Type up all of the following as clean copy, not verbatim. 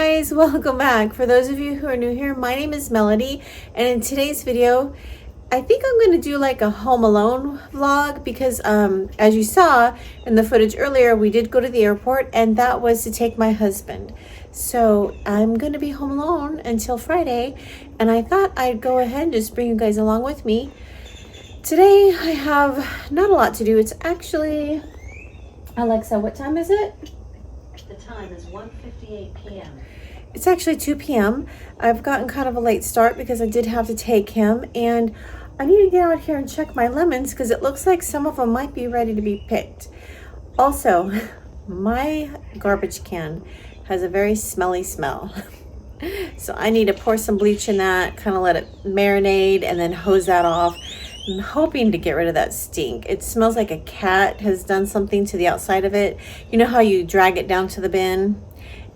guys, welcome back. For those of you who are new here, my name is Melody, and in today's video I think I'm going to do like a home alone vlog because as you saw in the footage earlier, we did go to the airport and that was to take my husband. So I'm going to be home alone until Friday, and I thought I'd go ahead and just bring you guys along with me. Today I have not a lot to do. It's actually, Alexa, what time is it? The time is 1:58 p.m. It's actually 2 p.m. I've gotten kind of a late start because I did have to take him, and I need to get out here and check my lemons because it looks like some of them might be ready to be picked. Also, my garbage can has a very smelly smell. So I need to pour some bleach in that, kind of let it marinate, and then hose that off. I'm hoping to get rid of that stink. It smells like a cat has done something to the outside of it. You know how you drag it down to the bin?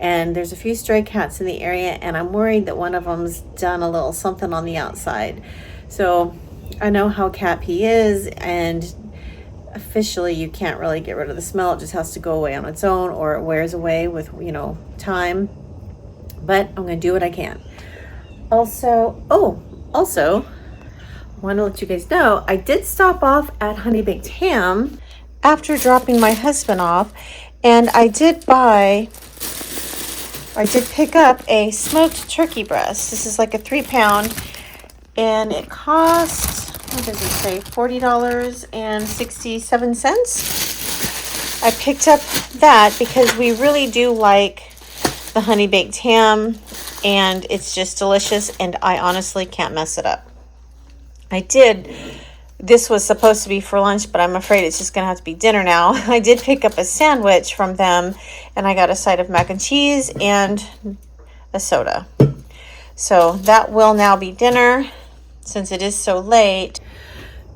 And there's a few stray cats in the area, and I'm worried that one of them's done a little something on the outside. So I know how cat pee is, and officially you can't really get rid of the smell. It just has to go away on its own, or it wears away with, you know, time. But I'm gonna do what I can. Also, want to let you guys know, I did stop off at Honey Baked Ham after dropping my husband off, and I did pick up a smoked turkey breast. This is like a 3-pound, and it cost, what does it say, $40.67. I picked up that because we really do like the Honey Baked Ham, and it's just delicious, and I honestly can't mess it up. This was supposed to be for lunch, but I'm afraid it's just going to have to be dinner now. I did pick up a sandwich from them, and I got a side of mac and cheese and a soda. So that will now be dinner since it is so late.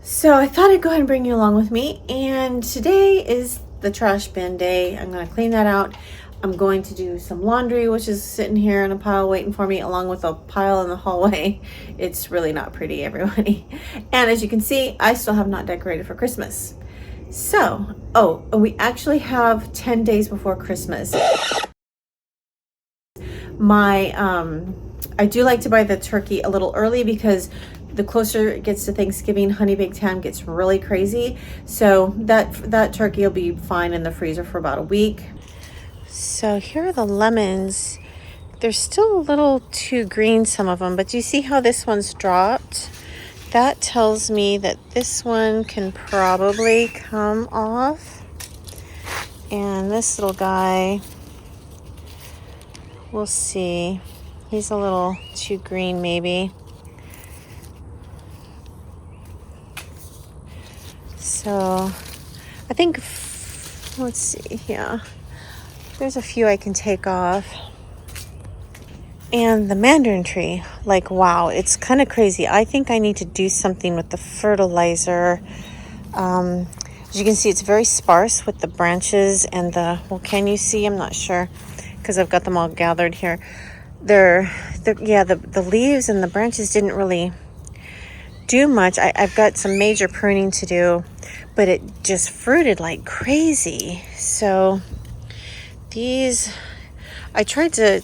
So I thought I'd go ahead and bring you along with me. And today is the trash bin day. I'm going to clean that out. I'm going to do some laundry, which is sitting here in a pile waiting for me, along with a pile in the hallway. It's really not pretty, everybody. And as you can see, I still have not decorated for Christmas. So, we actually have 10 days before Christmas. I do like to buy the turkey a little early because the closer it gets to Thanksgiving, Honey Baked Ham gets really crazy. So that turkey will be fine in the freezer for about a week. So here are the lemons. They're still a little too green, some of them, but do you see how this one's dropped? That tells me that this one can probably come off. And this little guy, we'll see. He's a little too green, maybe. So I think, let's see, yeah. There's a few I can take off. And the mandarin tree, like, wow, it's kind of crazy. I think I need to do something with the fertilizer. As you can see, it's very sparse with the branches and well, can you see? I'm not sure because I've got them all gathered here. The leaves and the branches didn't really do much. I've got some major pruning to do, but it just fruited like crazy. So these, I tried to,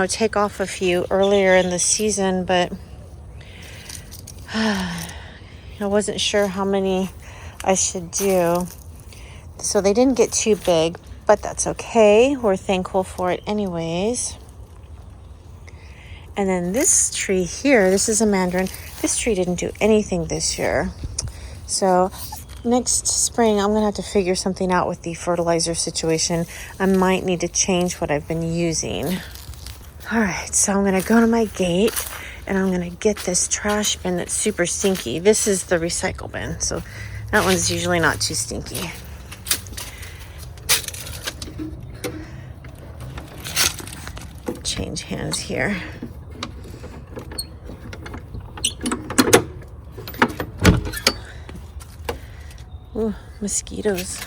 take off a few earlier in the season, but I wasn't sure how many I should do. So they didn't get too big, but that's okay. We're thankful for it anyways. And then this tree here, this is a mandarin. This tree didn't do anything this year. So next spring, I'm going to have to figure something out with the fertilizer situation. I might need to change what I've been using. All right, so I'm going to go to my gate, and I'm going to get this trash bin that's super stinky. This is the recycle bin, so that one's usually not too stinky. Change hands here. Ooh, mosquitoes.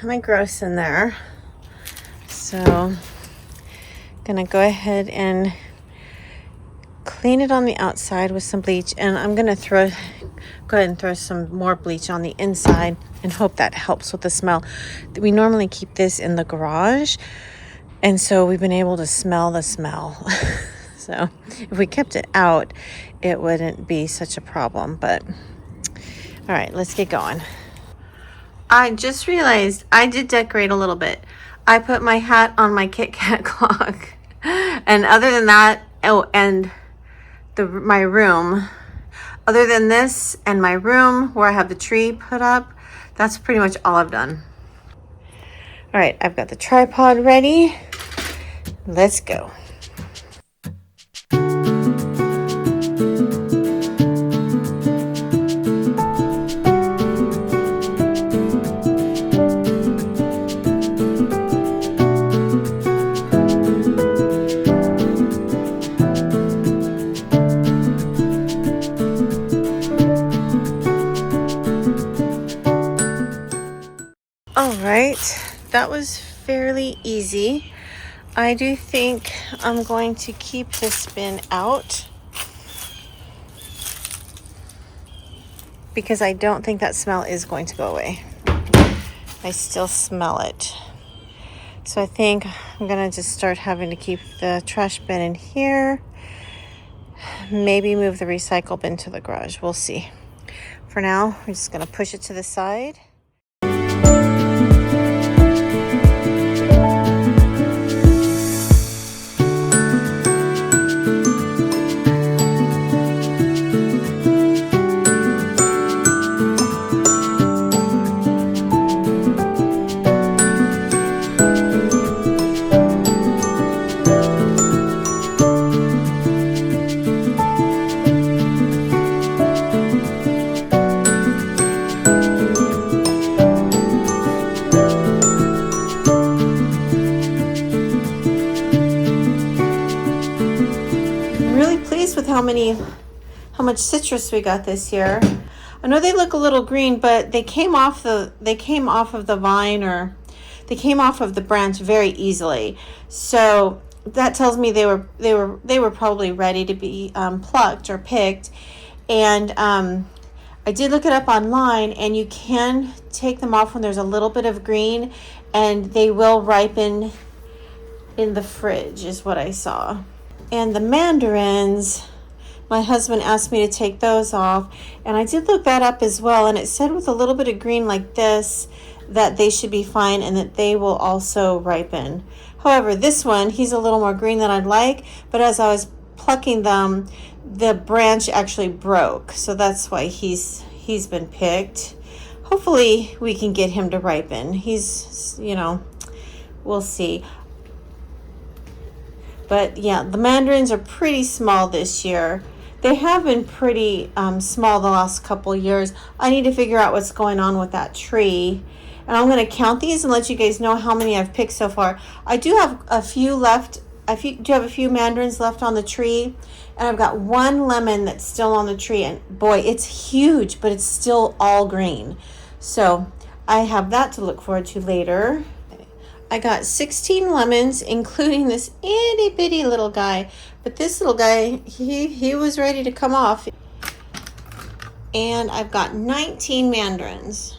kind of gross in there. So gonna go ahead and clean it on the outside with some bleach, and I'm gonna go ahead and throw some more bleach on the inside and hope that helps with the smell. We normally keep this in the garage, and so we've been able to smell the smell. So if we kept it out, it wouldn't be such a problem. But all right, let's get going. I just realized I did decorate a little bit. I put my hat on my Kit Kat clock. And other than that, oh, and my room, other than this and my room where I have the tree put up, that's pretty much all I've done. All right, I've got the tripod ready. Let's go. All right, that was fairly easy. I do think I'm going to keep this bin out because I don't think that smell is going to go away. I still smell it. So I think I'm gonna just start having to keep the trash bin in here. Maybe move the recycle bin to the garage. We'll see. For now, we're just gonna push it to the side. With how much citrus we got this year. I know they look a little green, but they came off of the vine, or they came off of the branch very easily. So that tells me they were probably ready to be plucked or picked. And I did look it up online, and you can take them off when there's a little bit of green, and they will ripen in the fridge, is what I saw. And the mandarins, my husband asked me to take those off, and I did look that up as well, and it said with a little bit of green like this that they should be fine and that they will also ripen. However, this one, he's a little more green than I'd like, but as I was plucking them, the branch actually broke, so that's why he's been picked. Hopefully we can get him to ripen. He's, we'll see. But yeah, the mandarins are pretty small this year. They have been pretty small the last couple years. I need to figure out what's going on with that tree. And I'm going to count these and let you guys know how many I've picked so far. I do have a few left. I do have a few mandarins left on the tree. And I've got one lemon that's still on the tree. And boy, it's huge, but it's still all green. So I have that to look forward to later. I got 16 lemons, including this itty bitty little guy. But this little guy, he was ready to come off. And I've got 19 mandarins.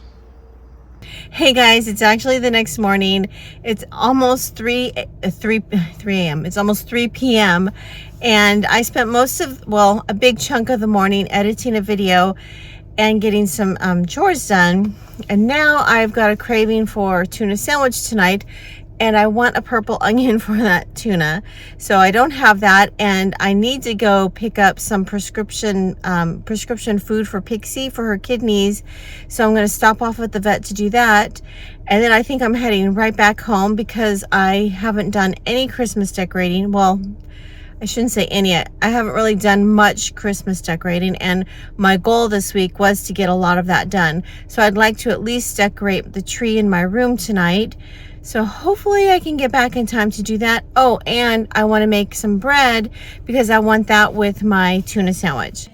Hey guys, it's actually the next morning. It's almost 3 a.m. It's almost 3 p.m. And I spent a big chunk of the morning editing a video and getting some chores done. And now I've got a craving for tuna sandwich tonight, and I want a purple onion for that tuna. So I don't have that, and I need to go pick up some prescription food for Pixie for her kidneys. So I'm going to stop off at the vet to do that. And then I think I'm heading right back home because I haven't done any Christmas decorating. Well, I shouldn't say any. I haven't really done much Christmas decorating, and my goal this week was to get a lot of that done. So I'd like to at least decorate the tree in my room tonight. So hopefully I can get back in time to do that. Oh, and I want to make some bread because I want that with my tuna sandwich.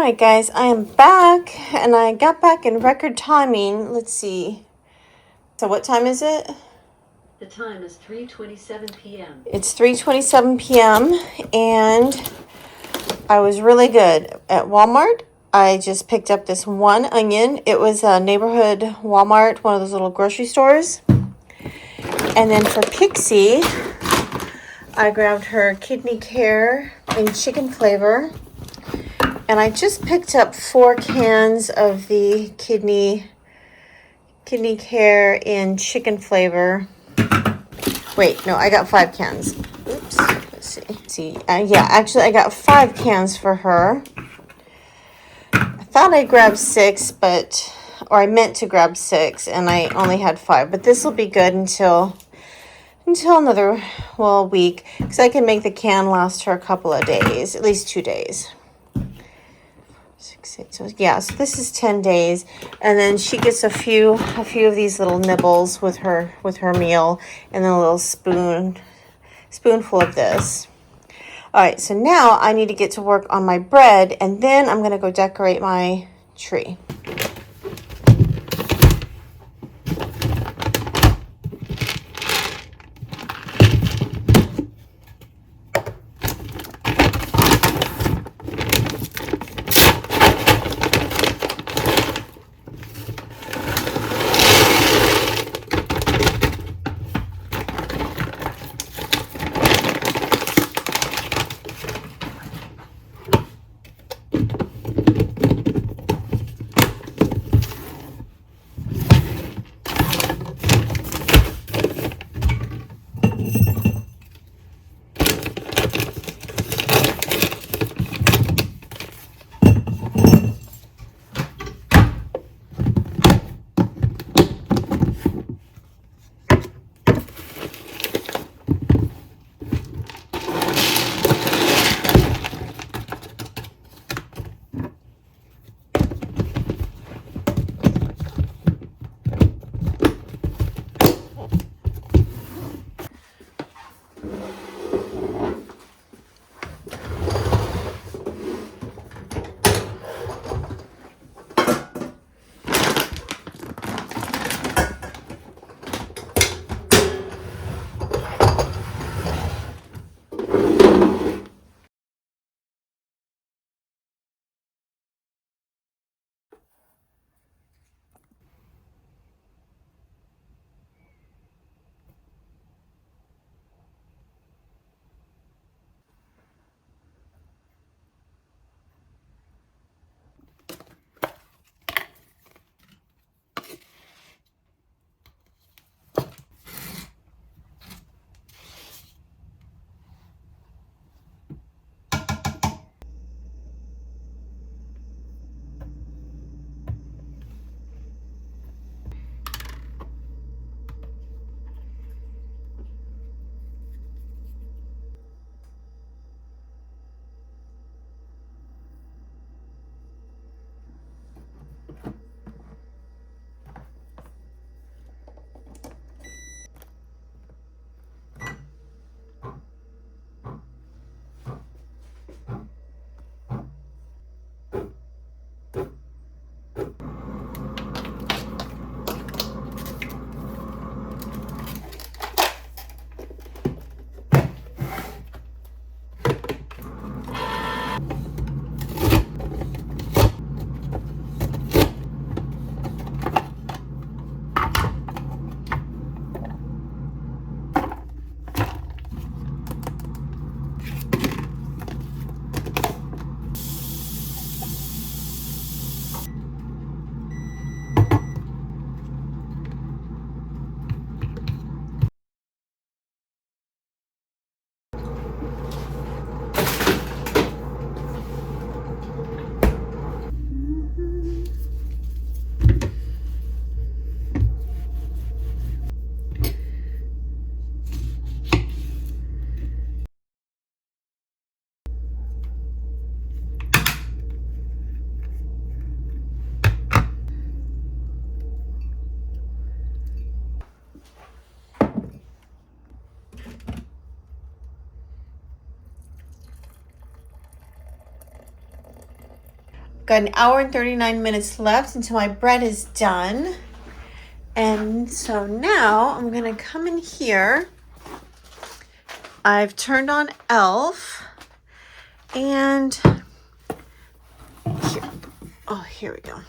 Alright guys, I am back and I got back in record timing. Let's see. So what time is it? The time is 3:27 p.m. It's 3:27 p.m. and I was really good. At Walmart, I just picked up this one onion. It was a neighborhood Walmart, one of those little grocery stores. And then for Pixie, I grabbed her kidney care in chicken flavor. And I just picked up 4 cans of the kidney care in chicken flavor. Wait, no, I got 5 cans. Oops, let's see. Yeah, actually I got 5 cans for her. I thought I grabbed 6, or I meant to grab 6, and I only had 5. But this will be good until another, week, because I can make the can last her a couple of days, at least 2 days. 6, 8, so yeah, so this is 10 days, and then she gets a few of these little nibbles with her meal, and then a little spoonful of this. All right, so now I need to get to work on my bread, and then I'm gonna go decorate my tree. got an hour and 39 minutes left until my bread is done. And so now I'm gonna come in here. I've turned on Elf, and here we go. I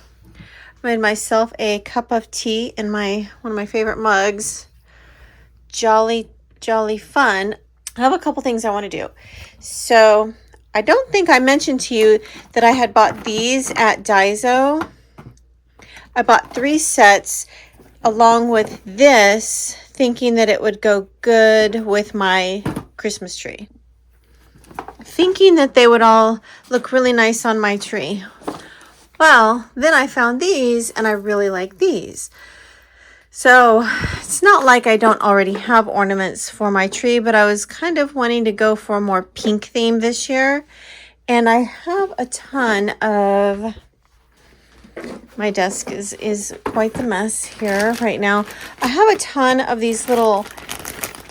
made myself a cup of tea in one of my favorite mugs. Jolly fun. I have a couple things I want to do. So I don't think I mentioned to you that I had bought these at Daiso. I bought 3 sets along with this, thinking that it would go good with my Christmas tree. Thinking that they would all look really nice on my tree. Well, then I found these and I really like these. So it's not like I don't already have ornaments for my tree, but I was kind of wanting to go for a more pink theme this year. And I have a ton of, my desk is quite the mess here right now. I have a ton of these little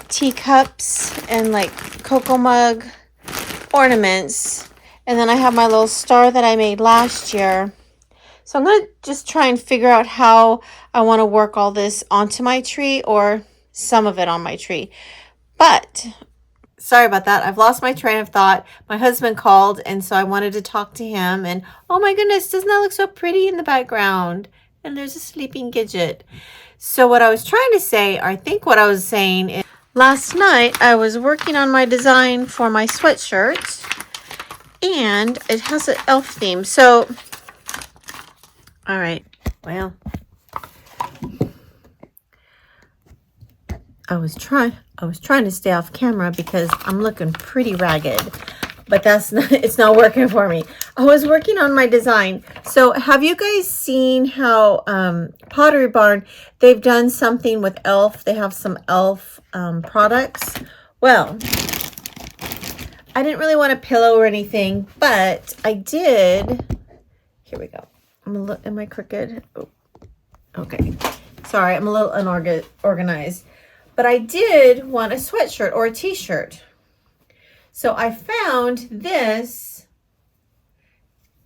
teacups and like cocoa mug ornaments. And then I have my little star that I made last year. So I'm going to just try and figure out how I want to work all this onto my tree, or some of it on my tree. But sorry about that. I've lost my train of thought. My husband called, and so I wanted to talk to him. And oh my goodness, doesn't that look so pretty in the background? And there's a sleeping Gidget. So what I was trying to say, or I think what I was saying, is last night I was working on my design for my sweatshirt, and it has an elf theme. So all right, well, I was trying to stay off camera because I'm looking pretty ragged, but it's not working for me. I was working on my design. So have you guys seen how Pottery Barn, they've done something with elf? They have some elf products. Well, I didn't really want a pillow or anything, but I did. Here we go. Am I crooked? Oh, okay. Sorry, I'm a little unorganized. But I did want a sweatshirt or a t-shirt. So I found this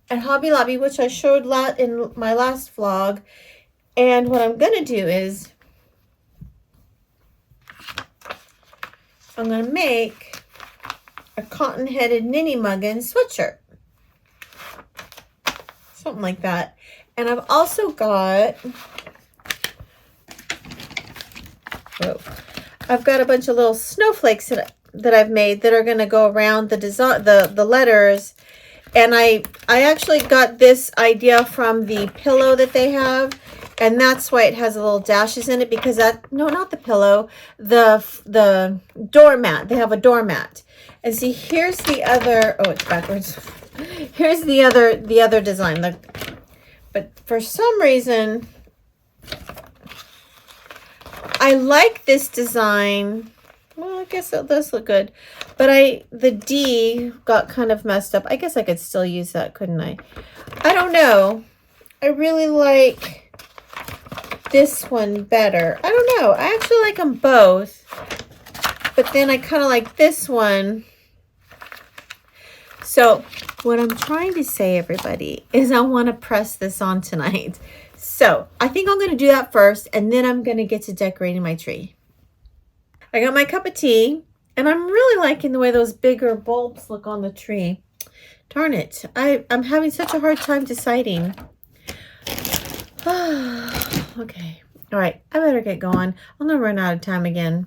at Hobby Lobby, which I showed in my last vlog. And what I'm going to do is I'm going to make a cotton-headed Ninny Muggin sweatshirt. Something like that. And I've also got, I've got a bunch of little snowflakes that I've made that are going to go around the design, the letters. And I actually got this idea from the pillow that they have, and that's why it has little dashes in it, because no, not the pillow, the doormat. They have a doormat. And see, here's the other, oh, it's backwards. Here's the other design. But for some reason, I like this design. Well, I guess it does look good. But the D got kind of messed up. I guess I could still use that, couldn't I? I don't know. I really like this one better. I don't know. I actually like them both. But then I kind of like this one. So what I'm trying to say, everybody, is I want to press this on tonight. So I think I'm going to do that first, and then I'm going to get to decorating my tree. I got my cup of tea, and I'm really liking the way those bigger bulbs look on the tree. Darn it. I'm having such a hard time deciding. Okay. All right. I better get going. I'm going to run out of time again.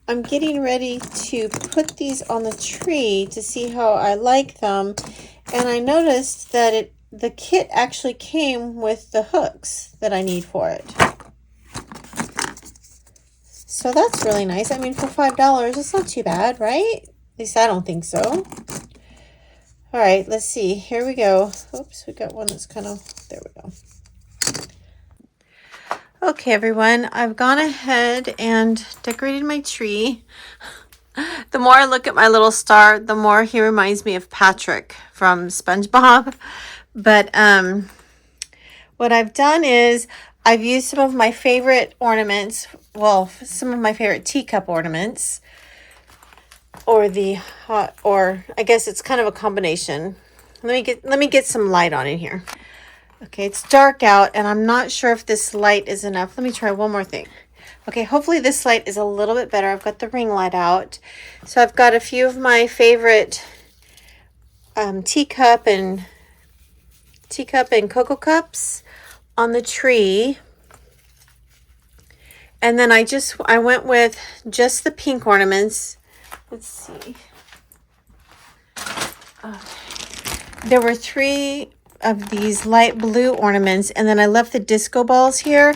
I'm getting ready to put these on the tree to see how I like them, and I noticed that the kit actually came with the hooks that I need for it. So that's really nice. I mean, for $5, it's not too bad, right? At least I don't think so. All right, let's see. Here we go. Oops, we got one that's kind of, there we go. Okay, everyone, I've gone ahead and decorated my tree. The more I look at my little star, the more he reminds me of Patrick from SpongeBob. But what I've done is I've used some of my favorite ornaments, well, some of my favorite teacup ornaments, or I guess it's kind of a combination. Let me get some light on in here. Okay, it's dark out and I'm not sure if this light is enough. Let me try one more thing. Okay, hopefully this light is a little bit better. I've got the ring light out. So I've got a few of my favorite teacup and cocoa cups on the tree. And then I went with just the pink ornaments. Let's see. There were 3 of these light blue ornaments, and then I left the disco balls here,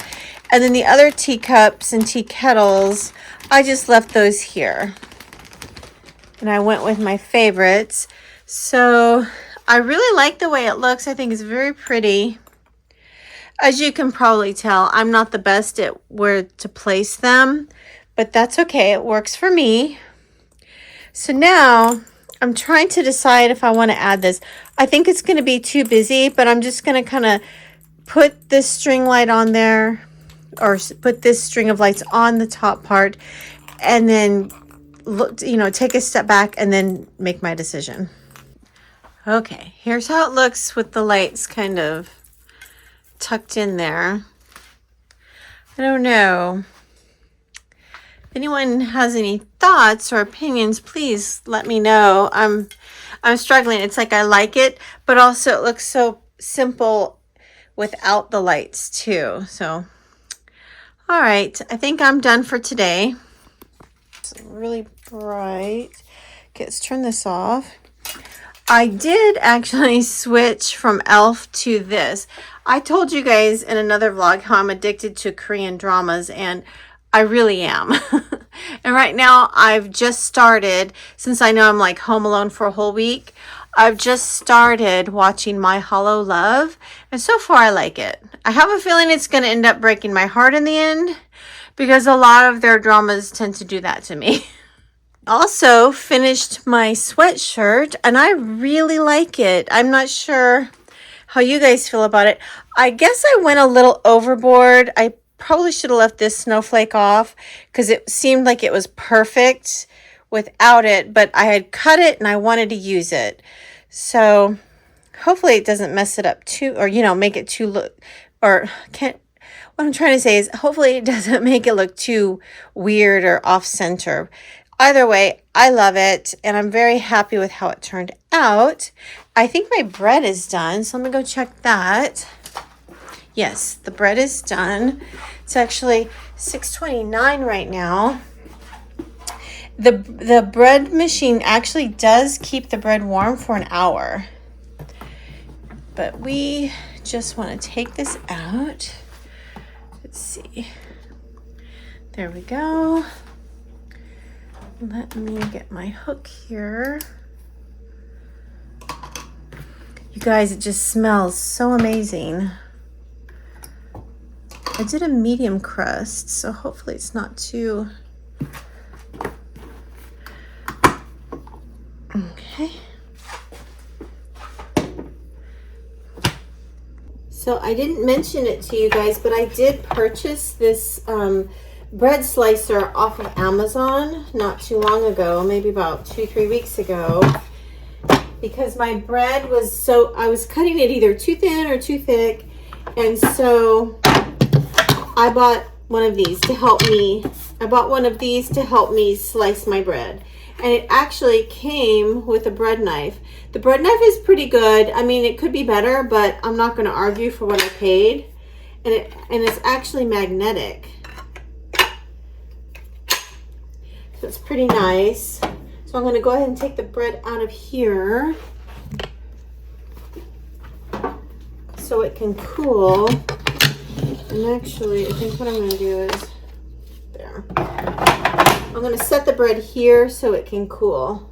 and then the other teacups and tea kettles, I just left those here. And I went with my favorites. So I really like the way it looks. I think it's very pretty. As you can probably tell, I'm not the best at where to place them, but that's okay. It works for me. So now I'm trying to decide if I want to add this. I think it's going to be too busy, but I'm just going to kind of put this string light on there, or put this string of lights on the top part, and then look, take a step back and then make my decision. Okay, here's how it looks with the lights kind of tucked in there. I don't know. If anyone has any thoughts or opinions, please let me know. I'm struggling. It's like I like it, but also it looks so simple without the lights too. So, all right. I think I'm done for today. It's really bright. Okay, let's turn this off. I did actually switch from e.l.f. to this. I told you guys in another vlog how I'm addicted to Korean dramas, and I really am. And right now I've just started, since I know I'm like home alone for a whole week, I've just started watching My Hollow Love, and so far I like it. I have a feeling it's going to end up breaking my heart in the end, because a lot of their dramas tend to do that to me. Also finished my sweatshirt, and I really like it. I'm not sure how you guys feel about it. I guess I went a little overboard. I probably should have left this snowflake off because it seemed like it was perfect without it, but I had cut it and I wanted to use it. So hopefully it doesn't mess it up too, or make it too what I'm trying to say is hopefully it doesn't make it look too weird or off center. Either way, I love it, and I'm very happy with how it turned out. I think my bread is done, so let me go check that. Yes, the bread is done. It's actually 6:29 right now. The bread machine actually does keep the bread warm for an hour. But we just want to take this out. Let's see. There we go. Let me get my hook here. You guys, it just smells so amazing. I did a medium crust, so hopefully it's not too... Okay. So I didn't mention it to you guys, but I did purchase this bread slicer off of Amazon not too long ago, maybe about 2-3 weeks ago, because my bread was I was cutting it either too thin or too thick, and so I bought one of these to help me. I bought one of these to help me slice my bread, and it actually came with a bread knife. The bread knife is pretty good. I mean, it could be better, but I'm not going to argue for what I paid, and it's actually magnetic. So it's pretty nice. So I'm going to go ahead and take the bread out of here so it can cool. And actually, I think what I'm going to do is, there. I'm going to set the bread here so it can cool.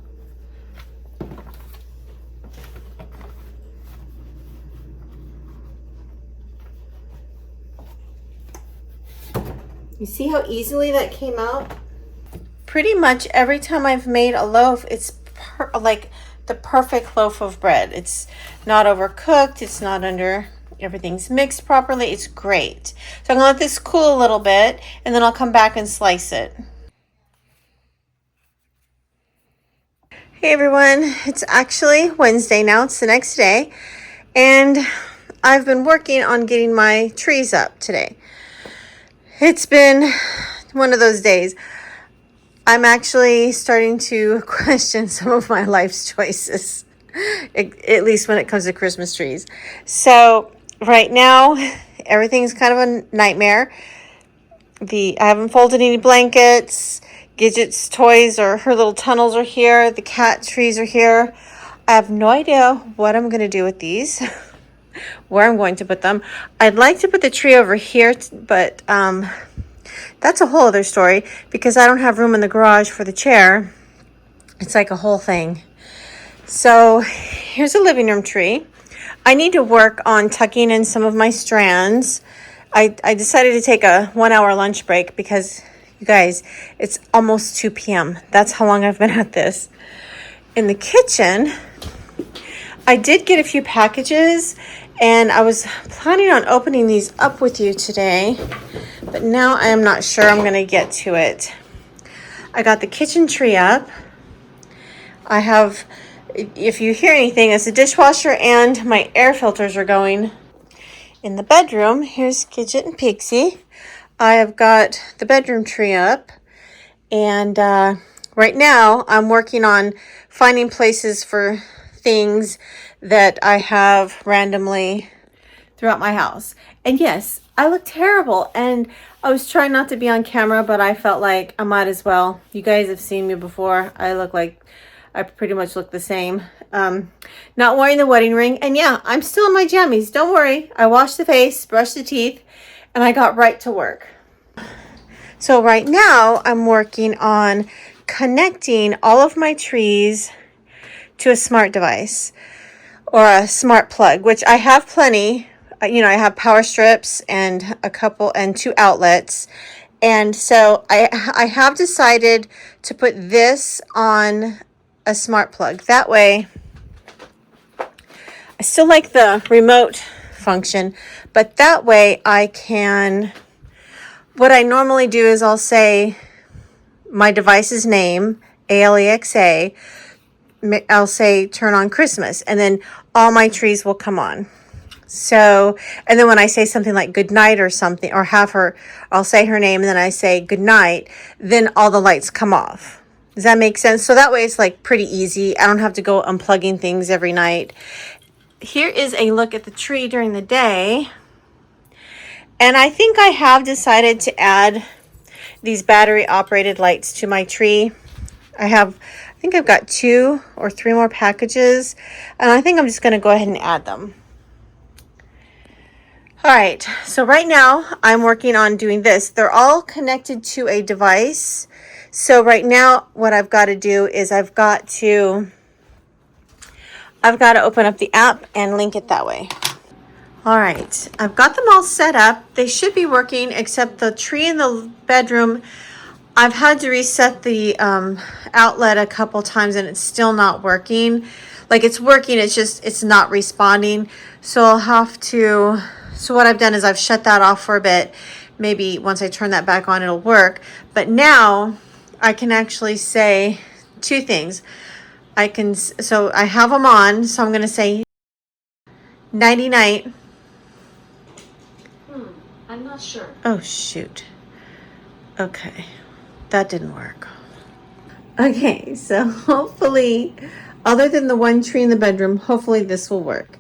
You see how easily that came out? Pretty much every time I've made a loaf, it's like the perfect loaf of bread. It's not overcooked. It's not under, everything's mixed properly. It's great. So I'm gonna let this cool a little bit and then I'll come back and slice it. Hey everyone, it's actually Wednesday now. It's the next day. And I've been working on getting my trees up today. It's been one of those days. I'm actually starting to question some of my life's choices, at least when it comes to Christmas trees. So right now, everything's kind of a nightmare. I haven't folded any blankets. Gidget's toys or her little tunnels are here. The cat trees are here. I have no idea what I'm going to do with these, where I'm going to put them. I'd like to put the tree over here, but that's a whole other story because I don't have room in the garage for the chair. It's like a whole thing. So here's a living room tree. I need to work on tucking in some of my strands. I decided to take a 1-hour lunch break because, you guys, it's almost 2 p.m. That's how long I've been at this. In the kitchen, I did get a few packages and I was planning on opening these up with you today, but now I am not sure I'm going to get to it. I got the kitchen tree up. I have, if you hear anything, it's the dishwasher and my air filters are going. In the bedroom, here's Gidget and Pixie. I have got the bedroom tree up, and right now I'm working on finding places for things that I have randomly throughout my house. And yes, I look terrible, and I was trying not to be on camera, but I felt like I might as well. You guys have seen me before. I pretty much look the same. Not wearing the wedding ring. And yeah, I'm still in my jammies. Don't worry. I washed the face, brushed the teeth, and I got right to work. So right now I'm working on connecting all of my trees to a smart device or a smart plug, which I have plenty. You know, I have power strips and two outlets. And so I have decided to put this on a smart plug. That way, I still like the remote function, but that way I can, what I normally do is I'll say my device's name, Alexa, I'll say turn on Christmas, and then all my trees will come on. So, and then when I say something like good night or something, or I'll say her name and then I say good night, then all the lights come off. Does that make sense? So that way it's like pretty easy. I don't have to go unplugging things every night. Here is a look at the tree during the day. And I think I have decided to add these battery operated lights to my tree. I think I've got 2 or 3 more packages, and I think I'm just going to go ahead and add them. All right, so right now I'm working on doing this. They're all connected to a device. So right now what I've got to do is I've got to open up the app and link it that way. All right, I've got them all set up. They should be working, except the tree in the bedroom. I've had to reset the outlet a couple times and it's still not working. Like it's working, it's not responding. So what I've done is I've shut that off for a bit. Maybe once I turn that back on, it'll work. But now I can actually say 2 things. So I have them on, so I'm going to say nighty night. I'm not sure. Oh, shoot. Okay. That didn't work. Okay, so hopefully, other than the one tree in the bedroom, hopefully this will work.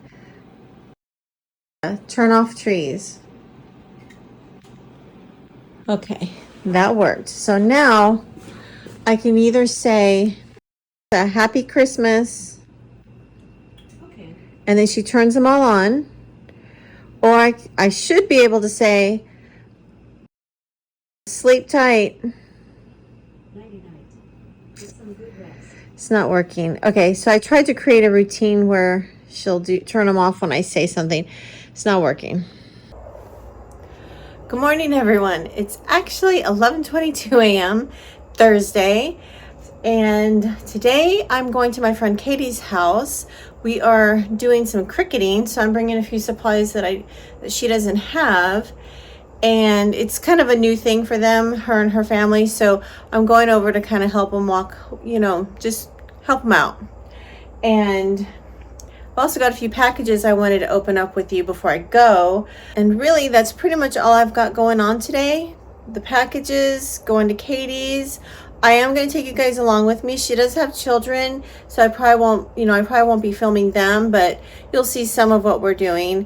Turn off trees. Okay, that worked. So now I can either say a happy Christmas, Okay. and then she turns them all on, or I should be able to say sleep tight. Nighty night. Get some good rest. It's not working. Okay, so I tried to create a routine where she'll turn them off when I say something. It's not working. Good morning, everyone. It's actually 11:22 a.m. Thursday, and today I'm going to my friend Katie's house. We are doing some cricketing, so I'm bringing a few supplies that she doesn't have, and it's kind of a new thing for them, her and her family. So I'm going over to kind of help them walk, just help them out. And I've also got a few packages I wanted to open up with you before I go. And really, that's pretty much all I've got going on today. The packages, going to Katie's. I am going to take you guys along with me. She does have children, so I probably won't be filming them, but you'll see some of what we're doing.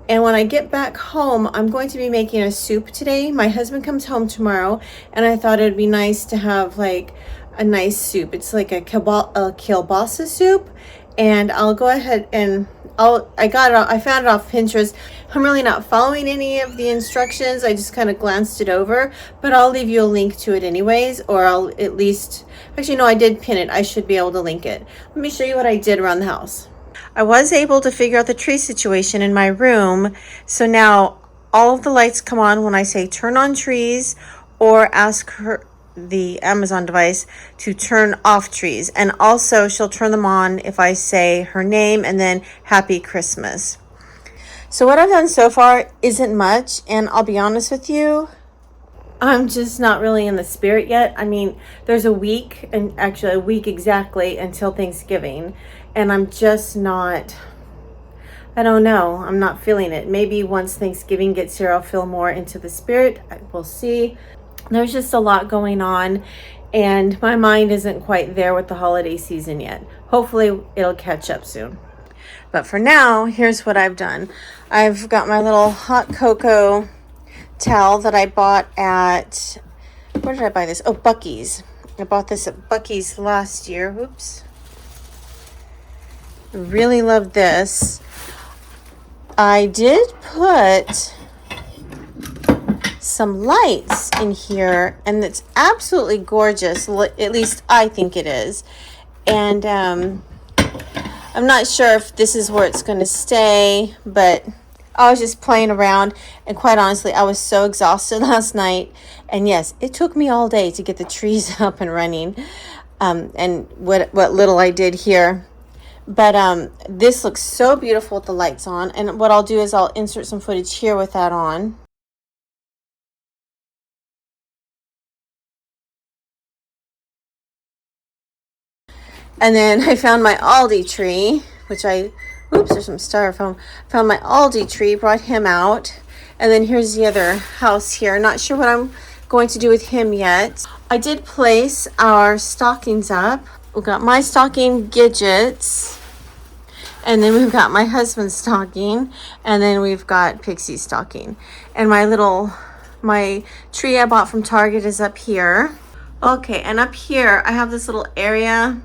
And when I get back home, I'm going to be making a soup today. My husband comes home tomorrow, and I thought it'd be nice to have like a nice soup. It's like a kielbasa soup. And I'll go ahead and I found it off Pinterest. I'm really not following any of the instructions. I just kind of glanced it over, but I'll leave you a link to it anyways, or I'll at least, actually no, I did pin it. I should be able to link it. Let me show you what I did around the house. I was able to figure out the tree situation in my room. So now all of the lights come on when I say turn on trees, or ask the Amazon device to turn off trees, and also she'll turn them on if I say her name and then Happy Christmas. So what I've done so far isn't much, and I'll be honest with you, I'm just not really in the spirit yet. I mean, there's a week, and actually a week exactly until Thanksgiving, and I'm just not, I don't know, I'm not feeling it. Maybe once Thanksgiving gets here, I'll feel more into the spirit. We'll see. There's just a lot going on, and my mind isn't quite there with the holiday season yet. Hopefully it'll catch up soon. But for now, here's what I've done. I've got my little hot cocoa towel that I bought at, where did I buy this? Oh, Buc-ee's. I bought this at Buc-ee's last year. Whoops. Really love this. I did put some lights in here, and it's absolutely gorgeous. At least I think it is. And I'm not sure if this is where it's going to stay, but I was just playing around, and quite honestly, I was so exhausted last night. And yes, it took me all day to get the trees up and running, and what little I did here. But this looks so beautiful with the lights on, and what I'll do is I'll insert some footage here with that on. And then I found my Aldi tree, which there's some styrofoam. Found my Aldi tree, brought him out. And then here's the other house here. Not sure what I'm going to do with him yet. I did place our stockings up. We've got my stocking, Gidget's. And then we've got my husband's stocking. And then we've got Pixie's stocking. And my tree I bought from Target is up here. Okay, and up here I have this little area.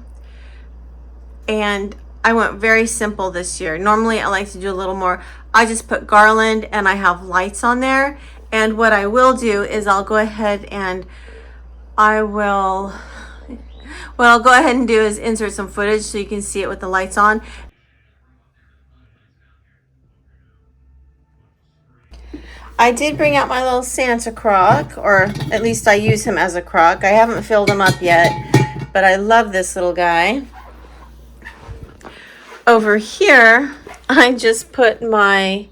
And I went very simple this year. Normally I like to do a little more. I just put garland and I have lights on there. And what I will do is I'll go ahead and what I'll go ahead and do is insert some footage so you can see it with the lights on. I did bring out my little Santa crock, or at least I use him as a crock. I haven't filled him up yet, but I love this little guy. Over here, I just put my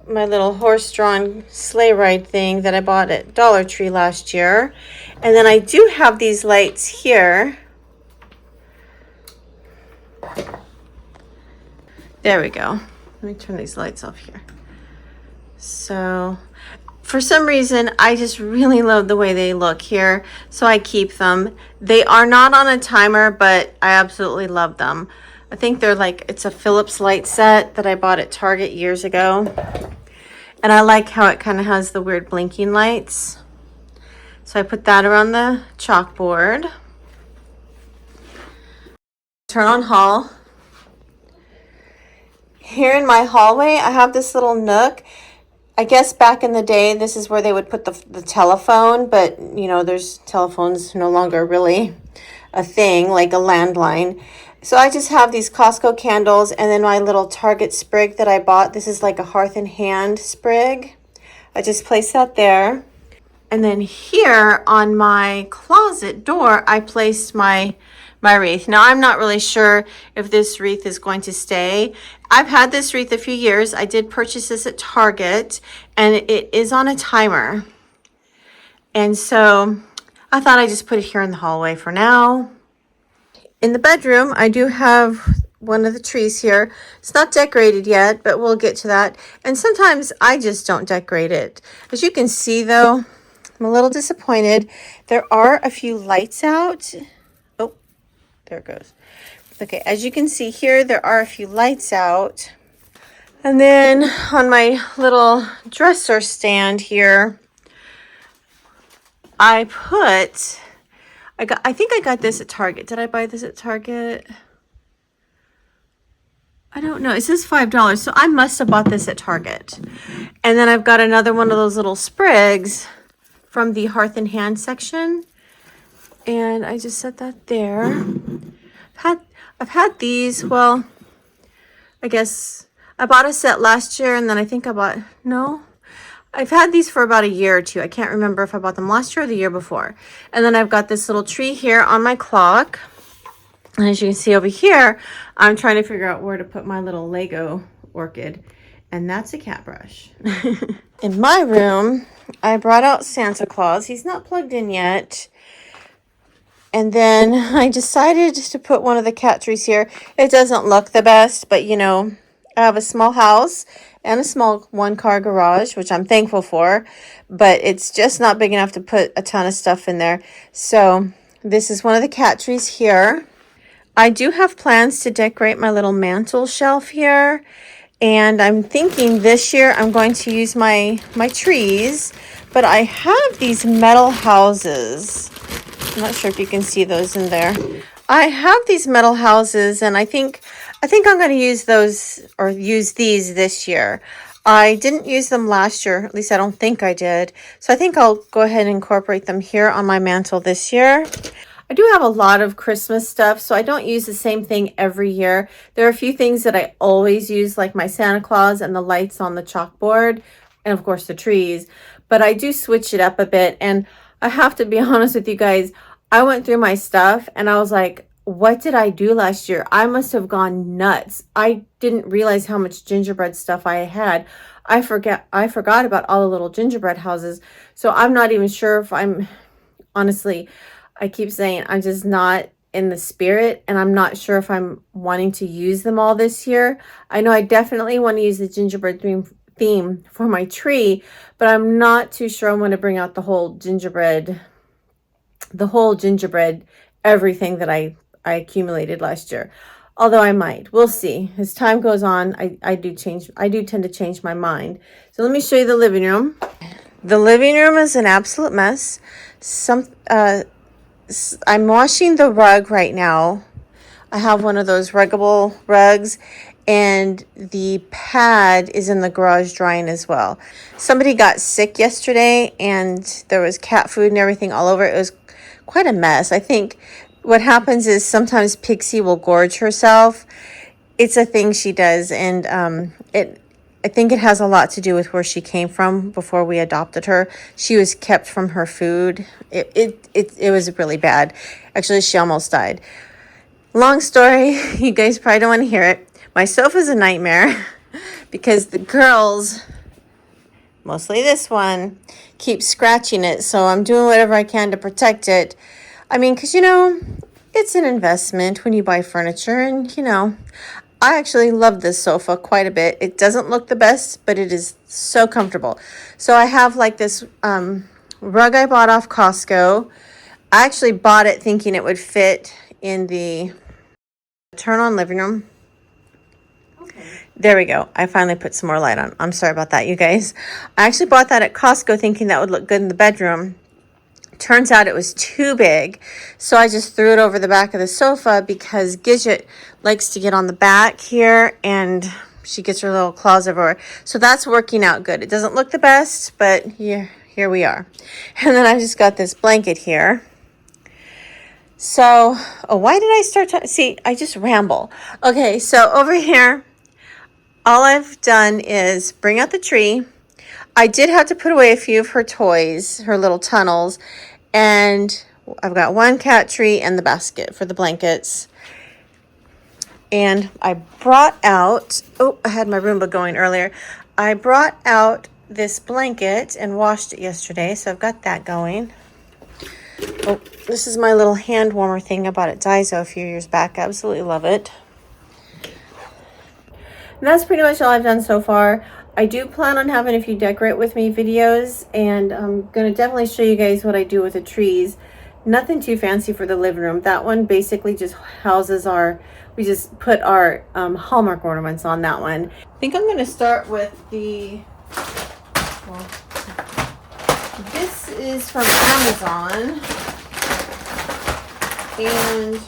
little horse-drawn sleigh ride thing that I bought at Dollar Tree last year. And then I do have these lights here. There we go. Let me turn these lights off here. So, for some reason, I just really love the way they look here, so I keep them. They are not on a timer, but I absolutely love them. I think it's a Philips light set that I bought at Target years ago. And I like how it kind of has the weird blinking lights. So I put that around the chalkboard. Turn on hall. Here in my hallway, I have this little nook. I guess back in the day, this is where they would put the telephone, but there's telephones no longer really a thing, like a landline. So I just have these Costco candles and then my little Target sprig that I bought. This is like a Hearth and Hand sprig. I just placed that there. And then here on my closet door, I placed my wreath. Now, I'm not really sure if this wreath is going to stay. I've had this wreath a few years. I did purchase this at Target, and it is on a timer. And so I thought I'd just put it here in the hallway for now. In the bedroom, I do have one of the trees here. It's not decorated yet, but we'll get to that. And sometimes I just don't decorate it. As you can see, though, I'm a little disappointed. There are a few lights out. Oh, there it goes. Okay, as you can see here, there are a few lights out. And then on my little dresser stand here, I think I got this at Target. Did I buy this at Target? I don't know. It says $5, so I must have bought this at Target. And then I've got another one of those little sprigs from the Hearth and Hand section. And I just set that there. I've had these, well, I guess I bought a set last year, and then I think I've had these for about a year or two. I can't remember if I bought them last year or the year before. And then I've got this little tree here on my clock. And as you can see over here, I'm trying to figure out where to put my little Lego orchid. And that's a cat brush. In my room, I brought out Santa Claus. He's not plugged in yet. And then I decided to put one of the cat trees here. It doesn't look the best, but you know, I have a small house and a small one-car garage, which I'm thankful for, but it's just not big enough to put a ton of stuff in there. So this is one of the cat trees here. I do have plans to decorate my little mantle shelf here, and I'm thinking this year I'm going to use my trees, but I have these metal houses. I'm not sure if you can see those in there. I have these metal houses, and I think I'm going to use those, or use these this year. I didn't use them last year. At least I don't think I did. So I think I'll go ahead and incorporate them here on my mantle this year. I do have a lot of Christmas stuff, so I don't use the same thing every year. There are a few things that I always use, like my Santa Claus and the lights on the chalkboard, and of course the trees. But I do switch it up a bit, and I have to be honest with you guys. I went through my stuff, and I was like, what did I do last year? I must have gone nuts. I didn't realize how much gingerbread stuff I had. I forgot about all the little gingerbread houses. So I'm not even sure if honestly, I keep saying I'm just not in the spirit, and I'm not sure if I'm wanting to use them all this year. I know I definitely want to use the gingerbread theme for my tree, but I'm not too sure I'm going to bring out the whole gingerbread, everything that I accumulated last year. Although I might. We'll see. As time goes on, I do tend to change my mind. So let me show you the living room. The living room is an absolute mess. I'm washing the rug right now. I have one of those ruggable rugs, and the pad is in the garage drying as well. Somebody got sick yesterday, and there was cat food and everything all over. It was quite a mess. I think what happens is sometimes Pixie will gorge herself. It's a thing she does, and I think it has a lot to do with where she came from before we adopted her. She was kept from her food. It was really bad. Actually, she almost died. Long story, you guys probably don't want to hear it. My sofa's a nightmare because the girls, mostly this one, keep scratching it. So I'm doing whatever I can to protect it. I mean, because, you know, it's an investment when you buy furniture. And, you know, I actually love this sofa quite a bit. It doesn't look the best, but it is so comfortable. So I have like this rug I bought off Costco. I actually bought it thinking it would fit in the turn-on living room. Okay. There we go. I finally put some more light on. I'm sorry about that, you guys. I actually bought that at Costco thinking that would look good in the bedroom. Turns out it was too big, so I just threw it over the back of the sofa because Gidget likes to get on the back here, and she gets her little claws everywhere. So that's working out good. It doesn't look the best, but here we are. And then I just got this blanket here. So, why did I start talking? See, I just ramble. Okay, so over here, all I've done is bring out the tree. I did have to put away a few of her toys, her little tunnels, and I've got one cat tree and the basket for the blankets. And I brought out, oh, I had my Roomba going earlier. I brought out this blanket and washed it yesterday, so I've got that going. Oh, this is my little hand warmer thing I bought at Daiso a few years back. I absolutely love it. And that's pretty much all I've done so far. I do plan on having a few decorate with me videos, and I'm going to definitely show you guys what I do with the trees. Nothing too fancy for the living room. That one basically just houses we just put our Hallmark ornaments on that one. I think I'm going to start with well, this is from Amazon, and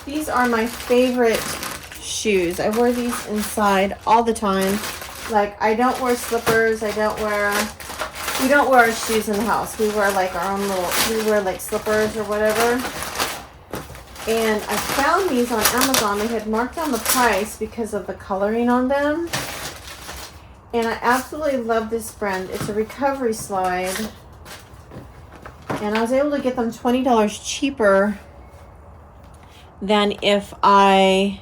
these are my favorite shoes. I wear these inside all the time. Like, I don't wear slippers. We don't wear our shoes in the house. We wear like our own we wear like slippers or whatever. And I found these on Amazon. They had marked down the price because of the coloring on them. And I absolutely love this brand. It's a recovery slide. And I was able to get them $20 cheaper than if I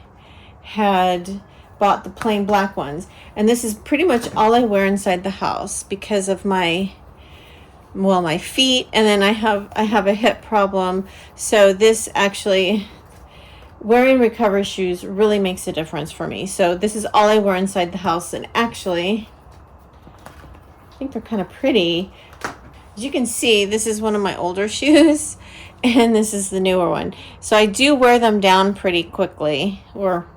had bought the plain black ones. And this is pretty much all I wear inside the house because of my feet, and then I have a hip problem. So this actually, wearing recovery shoes really makes a difference for me. So this is all I wear inside the house, and actually I think they're kind of pretty. As you can see, this is one of my older shoes and this is the newer one. So I do wear them down pretty quickly, or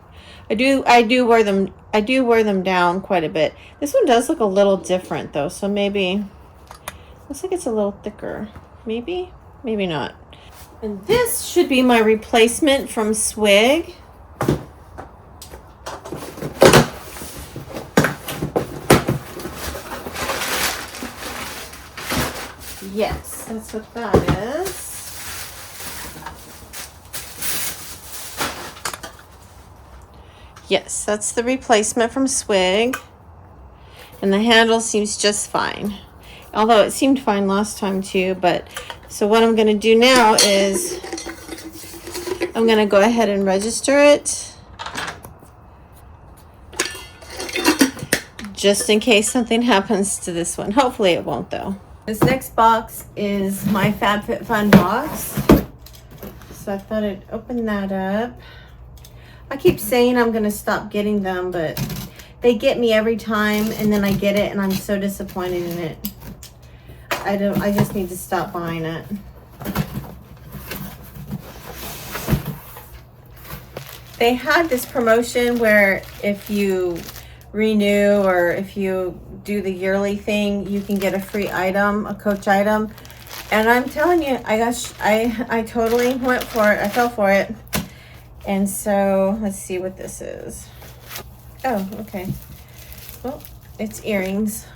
I do wear them down quite a bit. This one does look a little different though, so maybe looks like it's a little thicker. Maybe not. And this should be my replacement from Swig. Yes, that's what that is. Yes, that's the replacement from Swig. And the handle seems just fine. Although it seemed fine last time too, but so what I'm going to do now is I'm going to go ahead and register it just in case something happens to this one. Hopefully it won't though. This next box is my FabFitFun box. So I thought I'd open that up. I keep saying I'm going to stop getting them, but they get me every time, and then I get it and I'm so disappointed in it. I just need to stop buying it. They had this promotion where if you renew or if you do the yearly thing, you can get a free item, a Coach item. And I'm telling you, I totally went for it. I fell for it. And so let's see what this is. Oh, okay. Well, it's earrings.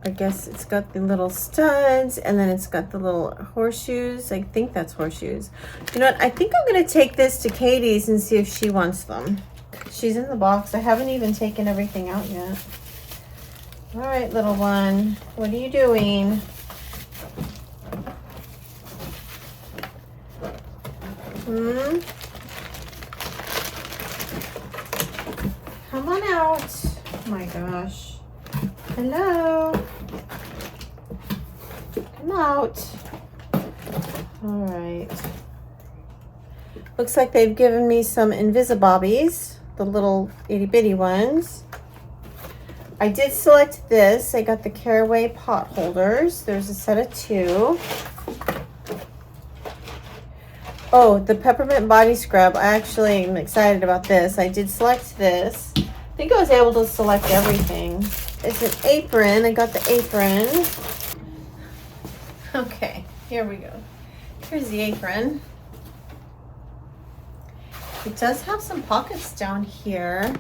I guess it's got the little studs, and then it's got the little horseshoes. I think that's horseshoes. You know what? I think I'm going to take this to Katie's and see if she wants them. She's in the box. I haven't even taken everything out yet. All right, little one. What are you doing? Come on out. Oh my gosh. Hello. Come out. All right. Looks like they've given me some Invisibobbies, the little itty bitty ones. I did select this. I got the Caraway pot holders. There's a set of 2. Oh, the peppermint body scrub. I actually am excited about this. I did select this. I think I was able to select everything. It's an apron. I got the apron. Okay, here we go. Here's the apron. It does have some pockets down here.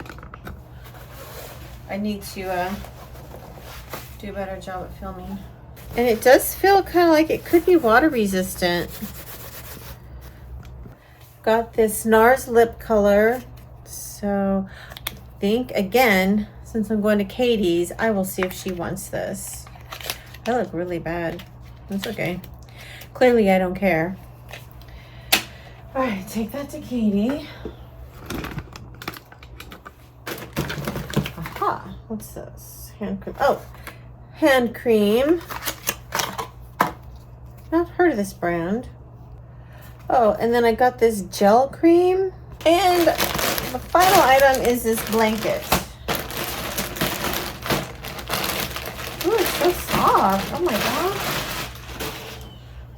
I need to do a better job at filming. And it does feel kind of like it could be water resistant. Got this NARS lip color. So I think, again, since I'm going to Katie's, I will see if she wants this. I look really bad. That's okay. Clearly, I don't care. All right, take that to Katie. Aha, what's this? Hand cream. Oh, hand cream. Not heard of this brand. Oh, and then I got this gel cream. And the final item is this blanket. Ooh, it's so soft. Oh my gosh.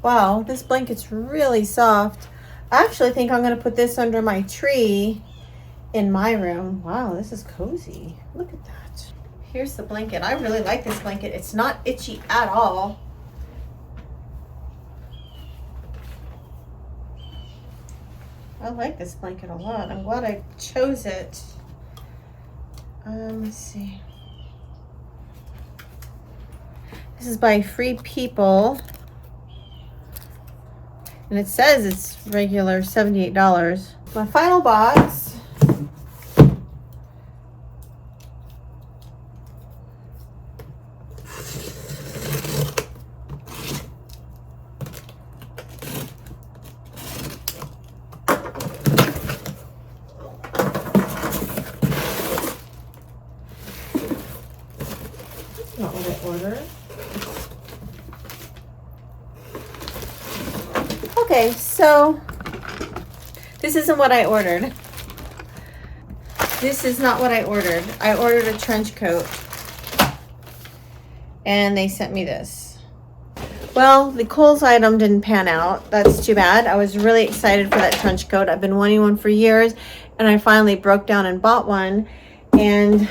Wow, this blanket's really soft. I actually think I'm going to put this under my tree in my room. Wow, this is cozy. Look at that. Here's the blanket. I really like this blanket. It's not itchy at all. I like this blanket a lot. I'm glad I chose it. Let's see. This is by Free People. And it says it's regular $78. My final box. Not what I ordered. Okay, so this isn't what I ordered. This is not what I ordered. I ordered a trench coat and they sent me this. Well, the Kohls item didn't pan out. That's too bad. I was really excited for that trench coat. I've been wanting one for years and I finally broke down and bought one, and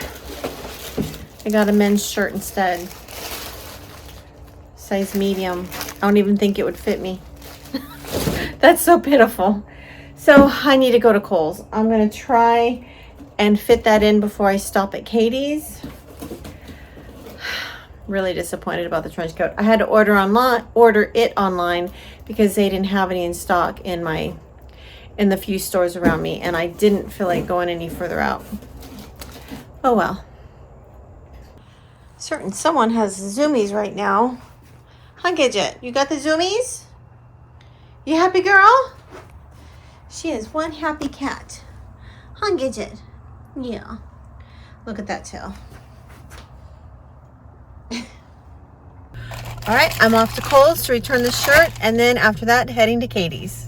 I got a men's shirt instead. Size medium. I don't even think it would fit me. That's so pitiful. So I need to go to Kohls. I'm going to try and fit that in before I stop at Katie's. Really disappointed about the trench coat. I had to order it online because they didn't have any in stock in the few stores around me, and I didn't feel like going any further out. Oh well. Certain someone has zoomies right now. Huh, Gidget? You got the zoomies? You happy girl? She is one happy cat. Huh, Gidget? Yeah. Look at that tail. All right, I'm off to Kohls to return the shirt, and then after that, heading to Katie's.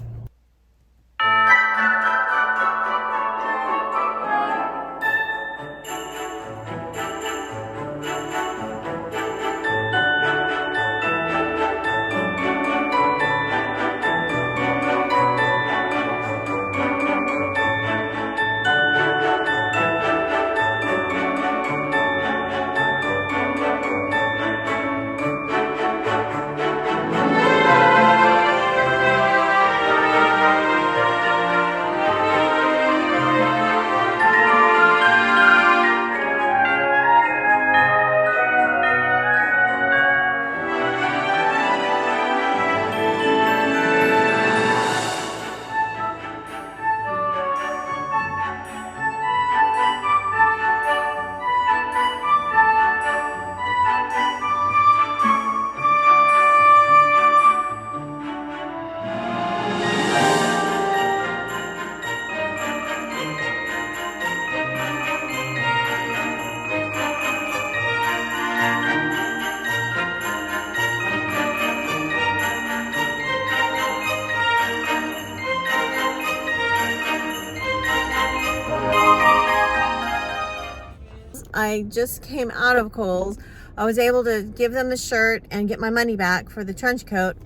I just came out of Kohls. I was able to give them the shirt and get my money back for the trench coat.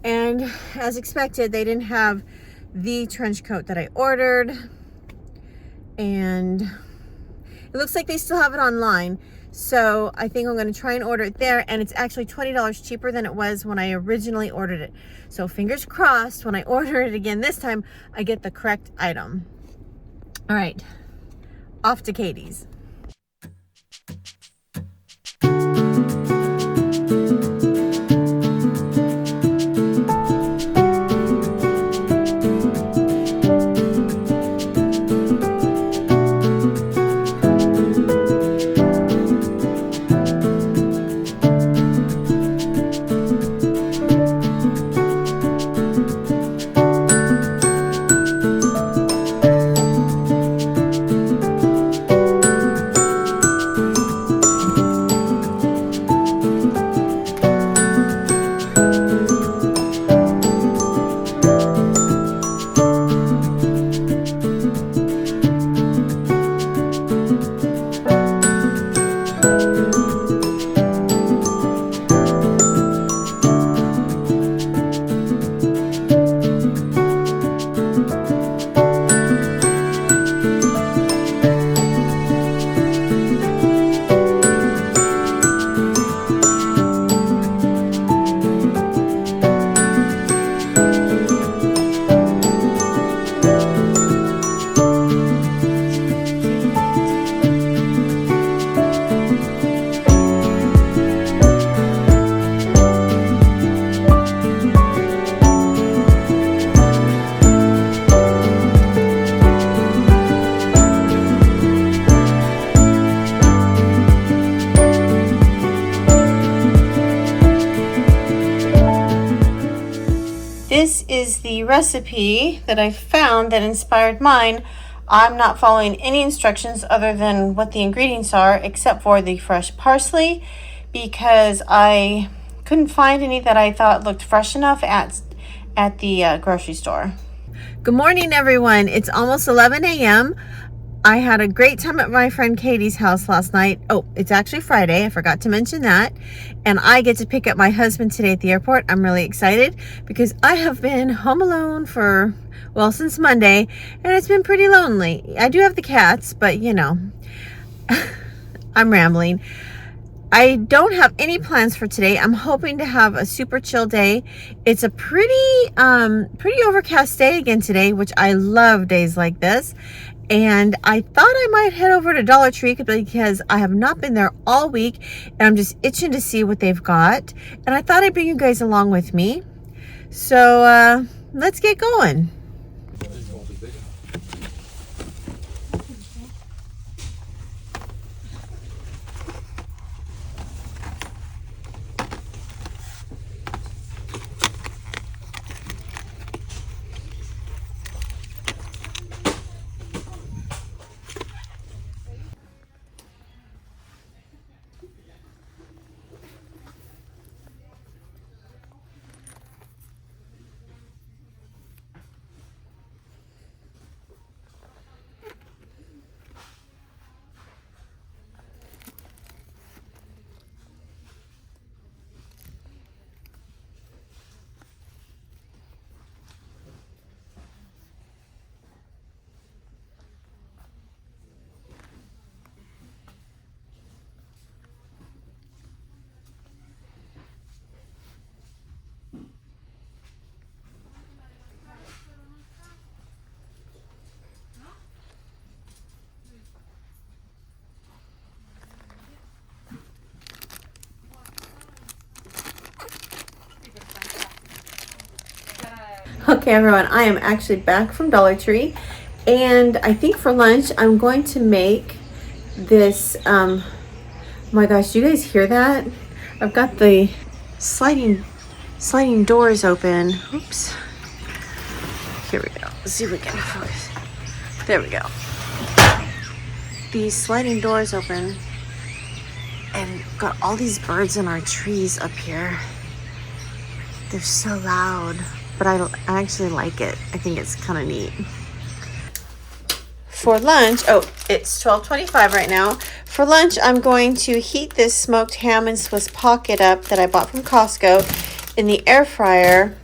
And as expected, they didn't have the trench coat that I ordered. And it looks like they still have it online. So I think I'm going to try and order it there. And it's actually $20 cheaper than it was when I originally ordered it. So fingers crossed, when I order it again this time, I get the correct item. All right, off to Katie's. This is the recipe that I found that inspired mine. I'm not following any instructions other than what the ingredients are, except for the fresh parsley, because I couldn't find any that I thought looked fresh enough at the grocery store. Good morning, everyone. It's almost 11 a.m. I had a great time at my friend Katie's house last night. Oh, it's actually Friday. I forgot to mention that. And I get to pick up my husband today at the airport. I'm really excited because I have been home alone for, well, since Monday, and it's been pretty lonely. I do have the cats, but you know, I'm rambling. I don't have any plans for today. I'm hoping to have a super chill day. It's a pretty overcast day again today, which I love days like this. And I thought I might head over to Dollar Tree because I have not been there all week and I'm just itching to see what they've got. And I thought I'd bring you guys along with me. So let's get going. Okay, everyone, I am actually back from Dollar Tree, and I think for lunch I'm going to make this, my gosh, do you guys hear that? I've got the sliding doors open. Oops. Here we go. Let's see if we can focus. There we go. These sliding doors open, and got all these birds in our trees up here. They're so loud. But I actually like it. I think it's kind of neat. For lunch, oh, it's 12:25 right now. For lunch, I'm going to heat this smoked ham and Swiss pocket up that I bought from Costco in the air fryer.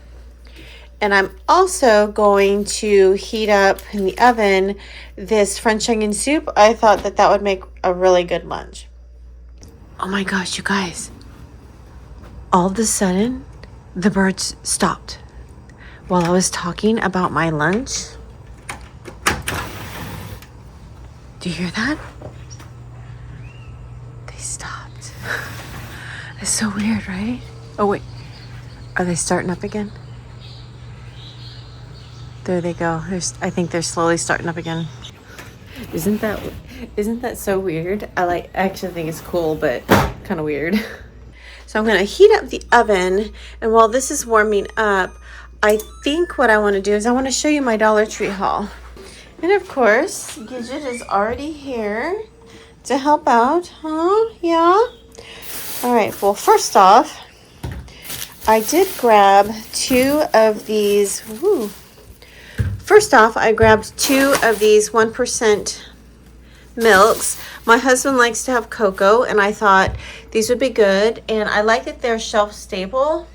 And I'm also going to heat up in the oven this French onion soup. I thought that would make a really good lunch. Oh my gosh, you guys. All of a sudden, the birds stopped. While I was talking about my lunch. Do you hear that? They stopped. It's so weird, right? Oh wait, are they starting up again? There they go. I think they're slowly starting up again. Isn't that so weird? I actually think it's cool, but kind of weird. So I'm gonna heat up the oven, and while this is warming up, I think what I want to do is I want to show you my Dollar Tree haul. And of course, Gidget is already here to help out. Huh? Yeah? All right. Well, first off, I did grab two of these. Woo. First off, I grabbed two of these 1% milks. My husband likes to have cocoa, and I thought these would be good. And I like that they're shelf stable,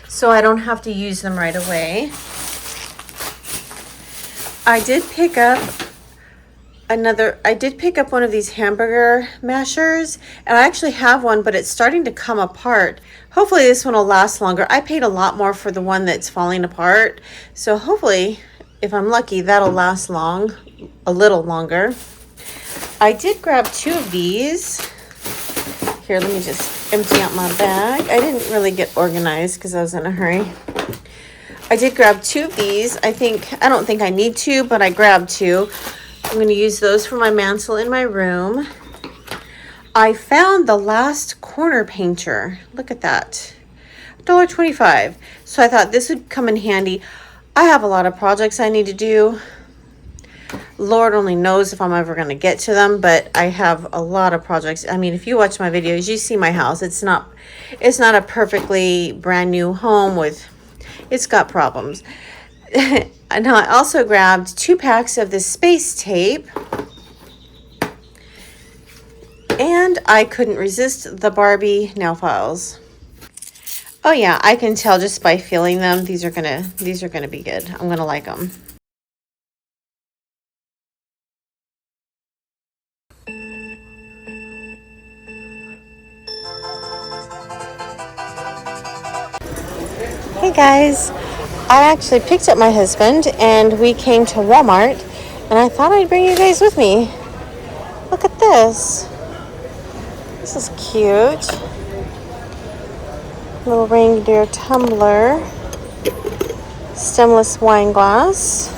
so I don't have to use them right away. I did pick up one of these hamburger mashers, and I actually have one, but it's starting to come apart. Hopefully this one will last longer. I paid a lot more for the one that's falling apart, so hopefully, if I'm lucky, that'll last a little longer. I did grab two of these. Here, let me just empty out my bag. I didn't really get organized because I was in a hurry. I did grab two of these. I don't think I need two, but I grabbed two. I'm going to use those for my mantle in my room. I found the last corner painter. Look at that. $1.25. So I thought this would come in handy. I have a lot of projects I need to do. Lord only knows if I'm ever going to get to them, but I have a lot of projects. I mean, if you watch my videos, you see my house. It's not a perfectly brand new home it's got problems. And now I also grabbed 2 packs of this space tape. And I couldn't resist the Barbie nail files. Oh yeah, I can tell just by feeling them. These are gonna be good. I'm gonna like them. Hey guys, I actually picked up my husband and we came to Walmart, and I thought I'd bring you guys with me. Look at this. This is cute. Little reindeer tumbler. Stemless wine glass.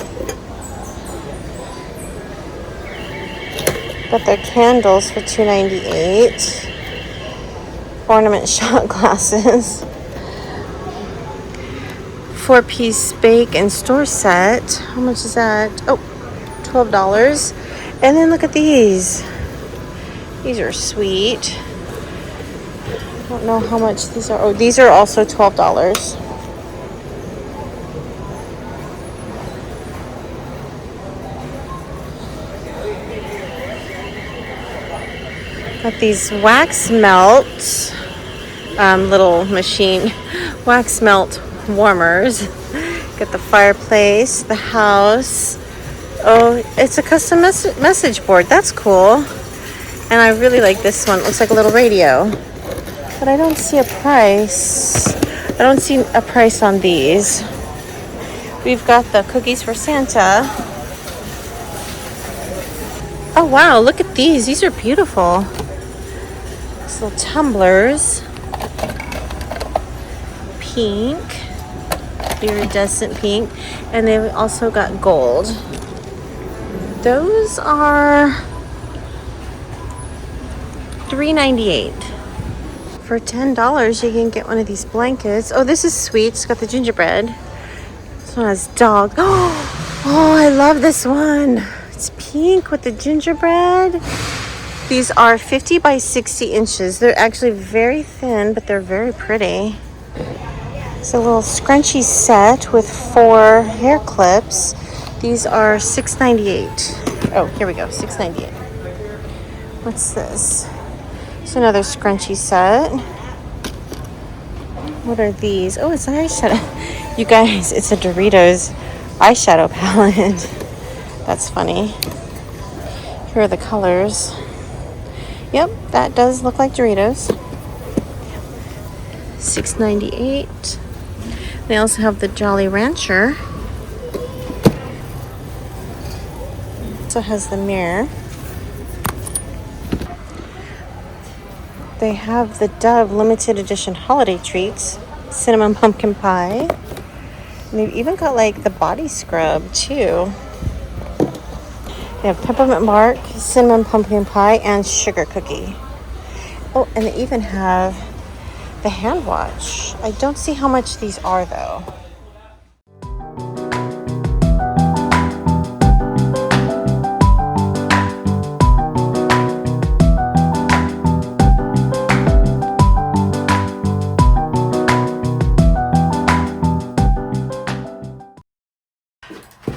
Got their candles for $2.98. Ornament shot glasses. 4-piece bake and store set. How much is that? Oh, $12. And then look at these. These are sweet. I don't know how much these are. Oh, these are also $12. Got these wax melt little machine wax melt warmers. Got the fireplace, the house. Oh, it's a custom message board. That's cool. And I really like this one. It looks like a little radio. But I don't see a price. I don't see a price on these. We've got the cookies for Santa. Oh wow, look at these. These are beautiful. These little tumblers. Pink. Iridescent pink. And they've also got gold. Those are $3.98. For $10, you can get one of these blankets. Oh, this is sweet. It's got the gingerbread. This one has dog. Oh, I love this one. It's pink with the gingerbread. These are 50 by 60 inches. They're actually very thin, but they're very pretty. It's a little scrunchie set with 4 hair clips. These are $6.98. Oh, here we go, $6.98. What's this? It's another scrunchie set. What are these? Oh, it's an eyeshadow. You guys, it's a Doritos eyeshadow palette. That's funny. Here are the colors. Yep, that does look like Doritos. $6.98. They also have the Jolly Rancher. Also has the mirror. They have the Dove limited edition holiday treats, cinnamon pumpkin pie. And they've even got like the body scrub too. They have peppermint bark, cinnamon pumpkin pie, and sugar cookie. Oh, and they even have the hand wash. I don't see how much these are though.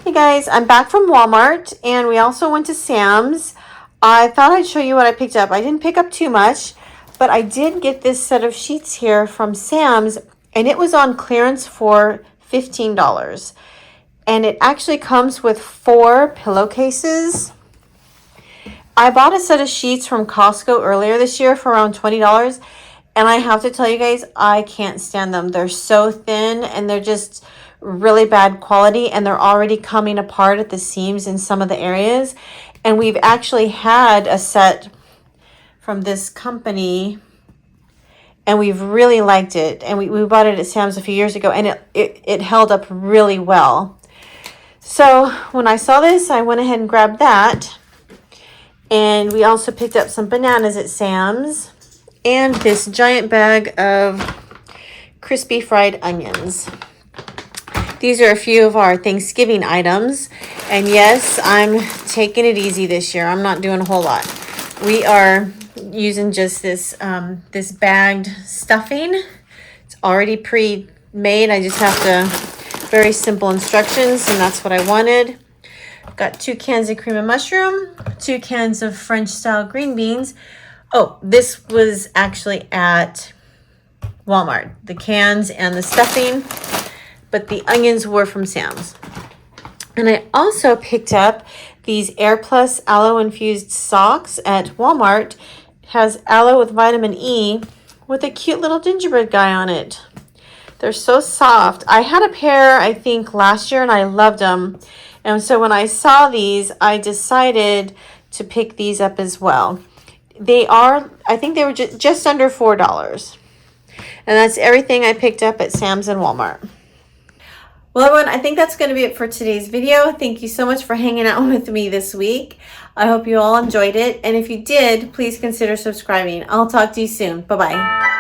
Hey guys, I'm back from Walmart and we also went to Sam's. I thought I'd show you what I picked up. I didn't pick up too much, but I did get this set of sheets here from Sam's and it was on clearance for $15. And it actually comes with 4 pillowcases. I bought a set of sheets from Costco earlier this year for around $20. And I have to tell you guys, I can't stand them. They're so thin and they're just really bad quality and they're already coming apart at the seams in some of the areas. And we've actually had a set from this company and we've really liked it. And we bought it at Sam's a few years ago and it held up really well. So when I saw this, I went ahead and grabbed that. And we also picked up some bananas at Sam's and this giant bag of crispy fried onions. These are a few of our Thanksgiving items. And yes, I'm taking it easy this year. I'm not doing a whole lot. We are using just this, this bagged stuffing. It's already pre-made. I just have to, very simple instructions, and that's what I wanted. Got 2 cans of cream of mushroom, 2 cans of French style green beans. Oh, this was actually at Walmart, the cans and the stuffing, but the onions were from Sam's. And I also picked up these Air Plus aloe infused socks at Walmart. It has aloe with vitamin E with a cute little gingerbread guy on it. They're so soft. I had a pair, I think, last year, and I loved them. And so when I saw these, I decided to pick these up as well. They are, I think they were just under $4. And that's everything I picked up at Sam's and Walmart. Well, everyone, I think that's going to be it for today's video. Thank you so much for hanging out with me this week. I hope you all enjoyed it. And if you did, please consider subscribing. I'll talk to you soon. Bye-bye.